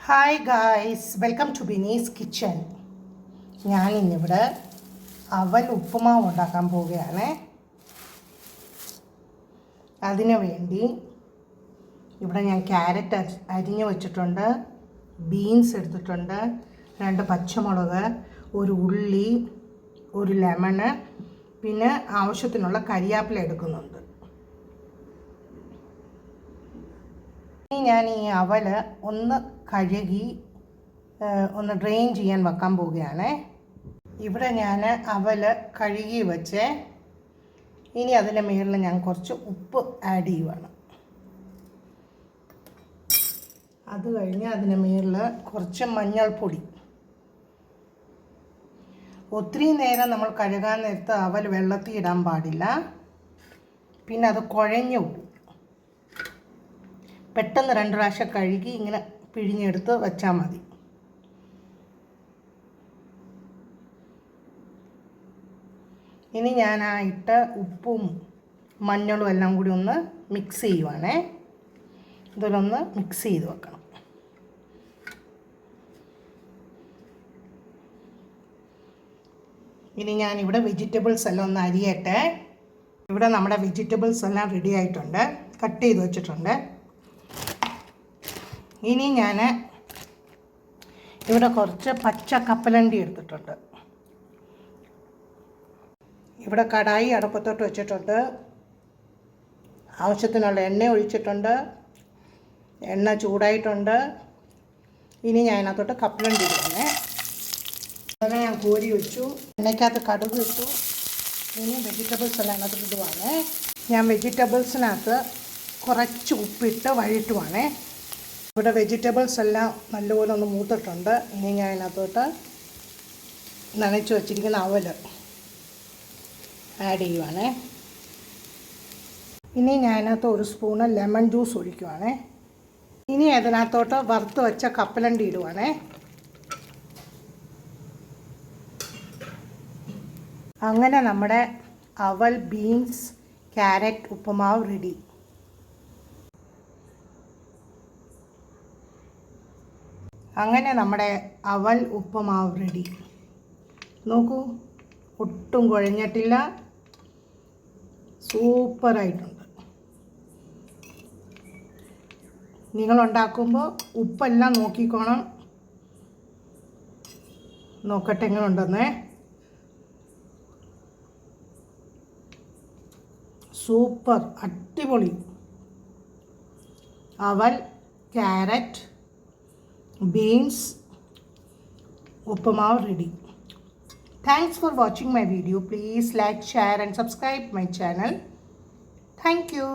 Hi guys, welcome to Bini's kitchen. ഞാനിന്നിവിടെ അവൽ ഉപ്പുമാവ് ഉണ്ടാക്കാൻ പോവുകയാണ്. അതിനു വേണ്ടി ഇവിടെ ഞാൻ ക്യാരറ്റ് അരിഞ്ഞു വച്ചിട്ടുണ്ട്, ബീൻസ് എടുത്തിട്ടുണ്ട്, 2 പച്ചമുളക്, ഒരു ഉള്ളി, ഒരു ലെമണ്, പിന്നെ ആവശ്യത്തിനുള്ള കരിയാപ്പില എടുക്കുന്നുണ്ട്. ഞാൻ ഈ അവൽ ഒന്ന് കഴുകി ഒന്ന് ഡ്രെയിൻ ചെയ്യാൻ വെക്കാൻ പോവുകയാണ്. ഇവിടെ ഞാൻ അവൽ കഴുകി വെച്ച് ഇനി അതിൻ്റെ മുകളിൽ ഞാൻ കുറച്ച് ഉപ്പ് ആഡ് ചെയ്യുവാണ്. അത് കഴിഞ്ഞ് അതിൻ്റെ മുകളിൽ കുറച്ച് മഞ്ഞൾപ്പൊടി. ഒത്തിരി നേരം നമ്മൾ കഴുകാൻ നേരത്ത് അവൽ വെള്ളത്തിൽ ഇടാൻ പാടില്ല, പിന്നെ അത് കുഴഞ്ഞു പോകും. പെട്ടെന്ന് 2 പ്രാവശ്യം കഴുകി ഇങ്ങനെ പിഴിഞ്ഞെടുത്ത് വച്ചാൽ മതി. ഇനി ഞാൻ ആ ഇട്ട ഉപ്പും മഞ്ഞളും എല്ലാം കൂടി ഒന്ന് മിക്സ് ചെയ്യുവാണേ. ഇതിലൊന്ന് മിക്സ് ചെയ്ത് വെക്കണം. ഇനി ഞാനിവിടെ വെജിറ്റബിൾസ് എല്ലാം ഒന്ന് അരിയട്ടെ. ഇവിടെ നമ്മുടെ വെജിറ്റബിൾസ് എല്ലാം റെഡി ആയിട്ടുണ്ട്, കട്ട് ചെയ്ത് വെച്ചിട്ടുണ്ട്. ഇനി ഞാൻ ഇവിടെ കുറച്ച് പച്ച കപ്പലണ്ടി എടുത്തിട്ടുണ്ട്. ഇവിടെ കടായി അടുപ്പത്തോട്ട് വെച്ചിട്ടുണ്ട്, ആവശ്യത്തിനുള്ള എണ്ണ ഒഴിച്ചിട്ടുണ്ട്, എണ്ണ ചൂടായിട്ടുണ്ട്. ഇനി ഞാൻ അതിനകത്തോട്ട് കപ്പലണ്ടി ഇടുന്നേ. അങ്ങനെ ഞാൻ കോരി വെച്ചു, എണ്ണയ്ക്കകത്ത് കടുക് ഇട്ടു. ഇനി വെജിറ്റബിൾസ് എല്ലാം അതിനകത്ത് ഇടുവാണ്. ഞാൻ വെജിറ്റബിൾസിനകത്ത് കുറച്ച് ഉപ്പിട്ട് വഴറ്റുവാണ്. ഇവിടെ വെജിറ്റബിൾസ് എല്ലാം നല്ലപോലെ ഒന്ന് മൂത്തിട്ടുണ്ട്. ഇനി ഞാൻ അതിനകത്തോട്ട് നനച്ച് വച്ചിരിക്കുന്ന അവൽ ആഡ് ചെയ്യുവാണ്. ഇനി ഞാൻ അതിനകത്ത് 1 സ്പൂണ് ലെമൺ ജ്യൂസ് ഒഴിക്കുവാണ്. ഇനി അതിനകത്തോട്ട് വറുത്ത് വെച്ച കപ്പലണ്ടി ഇടുവാണ്. അങ്ങനെ നമ്മുടെ അവൽ ബീൻസ് ക്യാരറ്റ് ഉപ്പുമാവ് റെഡി. അങ്ങനെ നമ്മുടെ അവൽ ഉപ്പുമാവ് റെഡി. നോക്കൂ, ഒട്ടും കുഴഞ്ഞിട്ടില്ല, സൂപ്പറായിട്ടുണ്ട്. നിങ്ങളുണ്ടാക്കുമ്പോൾ ഉപ്പെല്ലാം നോക്കിക്കോണം. നോക്കട്ടെ എങ്ങനെ ഉണ്ടെന്നേ. സൂപ്പർ, അടിപൊളി. അവൽ, carrot, beans upama ready. Thanks for watching my video. Please like, share and subscribe my channel. Thank you.